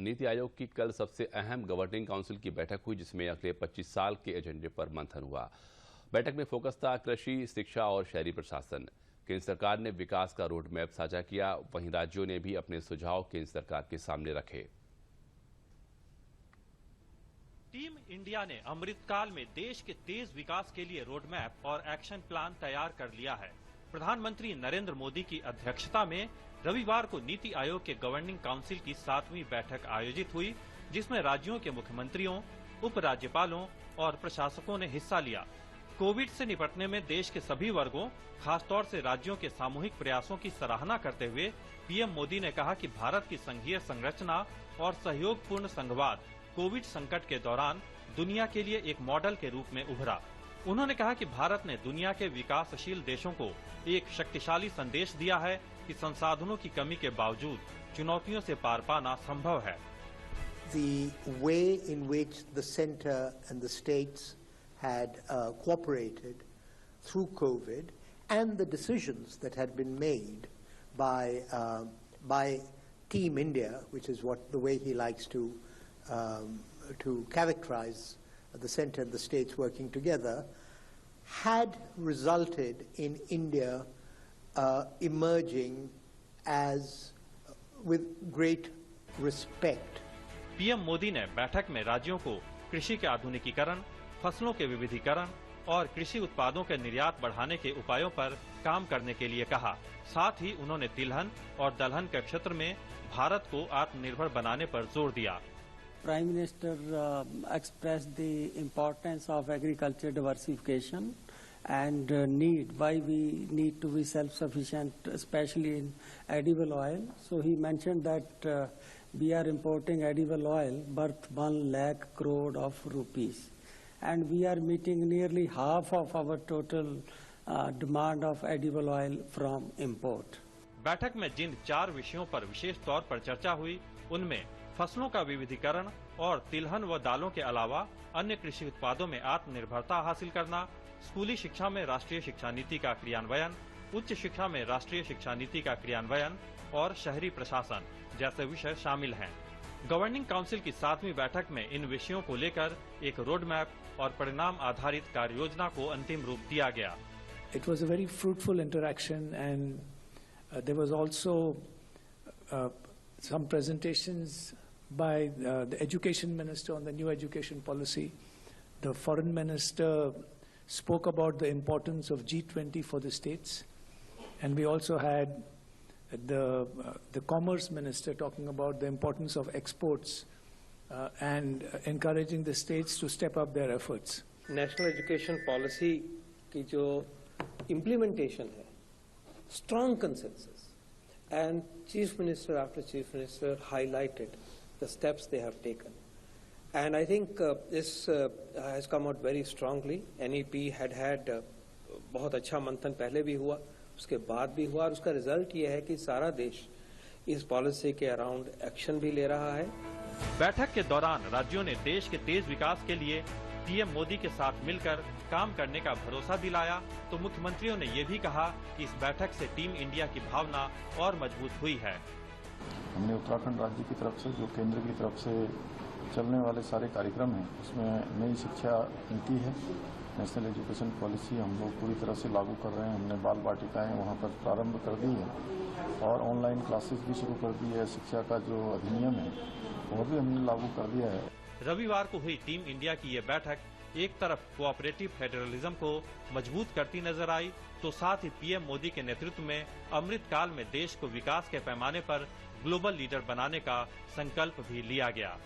नीति आयोग की कल सबसे अहम गवर्निंग काउंसिल की बैठक हुई, जिसमें अगले 25 साल के एजेंडे पर मंथन हुआ। बैठक में फोकस था कृषि, शिक्षा और शहरी प्रशासन। केंद्र सरकार ने विकास का रोड मैप साझा किया, वहीं राज्यों ने भी अपने सुझाव केंद्र सरकार के सामने रखे। टीम इंडिया ने अमृतकाल में देश के तेज विकास के लिए रोड मैप और एक्शन प्लान तैयार कर लिया है। प्रधानमंत्री नरेंद्र मोदी की अध्यक्षता में रविवार को नीति आयोग के गवर्निंग काउंसिल की 7वीं बैठक आयोजित हुई, जिसमें राज्यों के मुख्यमंत्रियों, उपराज्यपालों और प्रशासकों ने हिस्सा लिया। कोविड से निपटने में देश के सभी वर्गों, खासतौर से राज्यों के सामूहिक प्रयासों की सराहना करते हुए पीएम मोदी ने कहा कि भारत की संघीय संरचना और सहयोगपूर्ण संघवाद कोविड संकट के दौरान दुनिया के लिए एक मॉडल के रूप में उभरा। उन्होंने कहा कि भारत ने दुनिया के विकासशील देशों को एक शक्तिशाली संदेश दिया है कि संसाधनों की कमी के बावजूद चुनौतियों से पार पाना संभव है। The way in which the center and the states had cooperated through COVID and the decisions that had been made by Team India, which is the way he likes to characterize the center and the states working together, had resulted in India emerging as with great respect. PM Modi ने बैठक में राज्यों को कृषि के आधुनिकीकरण, फसलों के विविधीकरण और कृषि उत्पादों के निर्यात बढ़ाने के उपायों पर काम करने के लिए कहा। साथ ही उन्होंने तिलहन और दलहन के क्षेत्र में भारत को आत्मनिर्भर बनाने पर जोर दिया। Prime Minister expressed the importance of agriculture diversification and why we need to be self-sufficient, especially in edible oil. So he mentioned that we are importing edible oil worth 1 lakh crore of rupees, and we are meeting nearly half of our total demand of edible oil from import. बैठक में जिन 4 विषयों पर विशेष तौर पर चर्चा हुई, उनमें फसलों का विविधीकरण और तिलहन व दालों के अलावा अन्य कृषि उत्पादों में आत्मनिर्भरता हासिल करना, स्कूली शिक्षा में राष्ट्रीय शिक्षा नीति का क्रियान्वयन, उच्च शिक्षा में राष्ट्रीय शिक्षा नीति का क्रियान्वयन और शहरी प्रशासन जैसे विषय शामिल हैं। गवर्निंग काउंसिल की 7वीं बैठक में इन विषयों को लेकर एक रोड मैप और परिणाम आधारित कार्य योजना को अंतिम रूप दिया गया। It was a very fruitful interaction, and there was also some presentations by the education minister on the new education policy. The foreign minister spoke about the importance of G20 for the states, and we also had the commerce minister talking about the importance of exports and encouraging the states to step up their efforts. National education policy की जो implementation है, strong consensus, and Chief Minister after Chief Minister highlighted the steps they have taken. And I think this has come out very strongly. NEP had बहुत अच्छा मंथन पहले भी हुआ, उसके बाद भी हुआ, और उसका रिजल्ट ये है कि सारा देश इस पॉलिसी के अराउंड एक्शन भी ले रहा है। बैठक के दौरान राज्यों ने देश के तेज विकास के लिए पीएम मोदी के साथ मिलकर काम करने का भरोसा दिलाया, तो मुख्यमंत्रियों ने ये भी कहा कि इस बैठक से टीम इंडिया की भावना और मजबूत हुई है। हमने उत्तराखंड राज्य की तरफ से, जो केंद्र की तरफ से चलने वाले सारे कार्यक्रम हैं, उसमें नई शिक्षा नीति है, नेशनल एजुकेशन पॉलिसी हम लोग पूरी तरह से लागू कर रहे हैं। हमने बाल वाटिकाएं वहाँ पर प्रारंभ कर दी है और ऑनलाइन क्लासेस भी शुरू कर दी है। शिक्षा का जो अधिनियम है वो भी हमने लागू कर दिया है। रविवार को हुई टीम इंडिया की ये बैठक एक तरफ कोऑपरेटिव फेडरलिज्म को मजबूत करती नजर आई, तो साथ ही पीएम मोदी के नेतृत्व में अमृतकाल में देश को विकास के पैमाने पर ग्लोबल लीडर बनाने का संकल्प भी लिया गया।